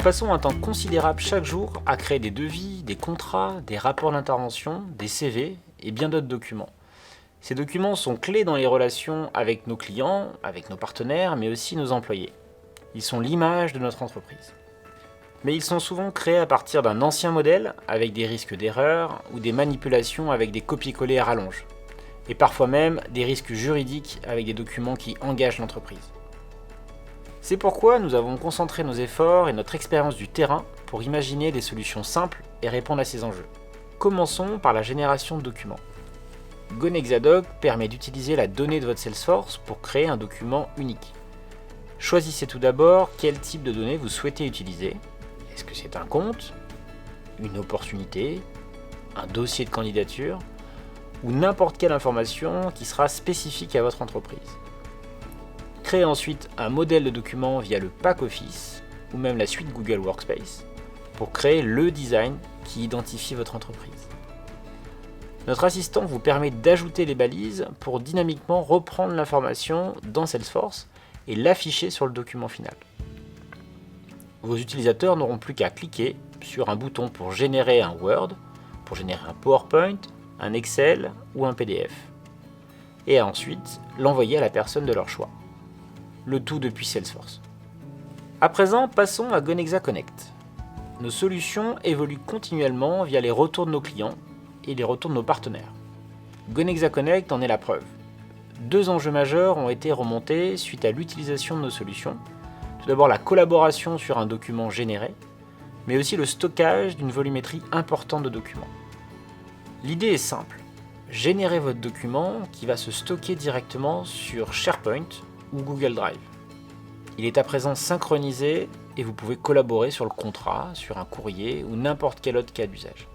passons un temps considérable chaque jour à créer des devis, des contrats, des rapports d'intervention, des CV et bien d'autres documents. Ces documents sont clés dans les relations avec nos clients, avec nos partenaires, mais aussi nos employés. Ils sont l'image de notre entreprise. Mais ils sont souvent créés à partir d'un ancien modèle, avec des risques d'erreur ou des manipulations avec des copier-coller à rallonge. Et parfois même des risques juridiques avec des documents qui engagent l'entreprise. C'est pourquoi nous avons concentré nos efforts et notre expérience du terrain pour imaginer des solutions simples et répondre à ces enjeux. Commençons par la génération de documents. GoNexaDoc permet d'utiliser la donnée de votre Salesforce pour créer un document unique. Choisissez tout d'abord quel type de données vous souhaitez utiliser. Est-ce que c'est un compte, une opportunité, un dossier de candidature ou n'importe quelle information qui sera spécifique à votre entreprise. Créez ensuite un modèle de document via le pack Office ou même la suite Google Workspace pour créer le design qui identifie votre entreprise. Notre assistant vous permet d'ajouter les balises pour dynamiquement reprendre l'information dans Salesforce et l'afficher sur le document final. Vos utilisateurs n'auront plus qu'à cliquer sur un bouton pour générer un Word, pour générer un PowerPoint, un Excel ou un PDF, et à ensuite l'envoyer à la personne de leur choix. Le tout depuis Salesforce. À présent, passons à GoNexa Connect. Nos solutions évoluent continuellement via les retours de nos clients et les retours de nos partenaires. GoNexa Connect en est la preuve. 2 enjeux majeurs ont été remontés suite à l'utilisation de nos solutions. Tout d'abord la collaboration sur un document généré, mais aussi le stockage d'une volumétrie importante de documents. L'idée est simple, générez votre document qui va se stocker directement sur SharePoint ou Google Drive. Il est à présent synchronisé et vous pouvez collaborer sur le contrat, sur un courrier ou n'importe quel autre cas d'usage.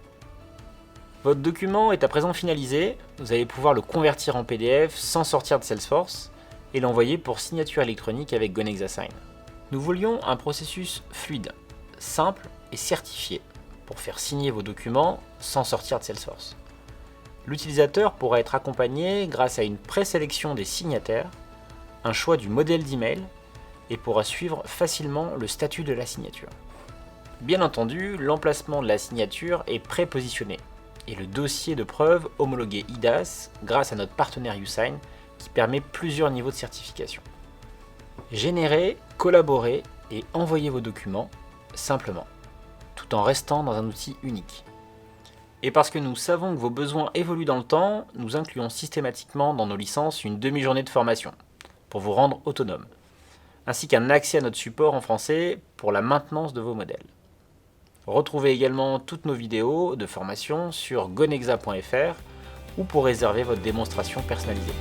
Votre document est à présent finalisé, vous allez pouvoir le convertir en PDF sans sortir de Salesforce et l'envoyer pour signature électronique avec GoNexa Sign. Nous voulions un processus fluide, simple et certifié pour faire signer vos documents sans sortir de Salesforce. L'utilisateur pourra être accompagné grâce à une présélection des signataires, un choix du modèle d'email et pourra suivre facilement le statut de la signature. Bien entendu, l'emplacement de la signature est prépositionné et le dossier de preuve homologué IDAS grâce à notre partenaire uSign qui permet plusieurs niveaux de certification. Générez, collaborez et envoyez vos documents simplement, tout en restant dans un outil unique. Et parce que nous savons que vos besoins évoluent dans le temps, nous incluons systématiquement dans nos licences une demi-journée de formation pour vous rendre autonome, ainsi qu'un accès à notre support en français pour la maintenance de vos modèles. Retrouvez également toutes nos vidéos de formation sur gonexa.fr ou pour réserver votre démonstration personnalisée.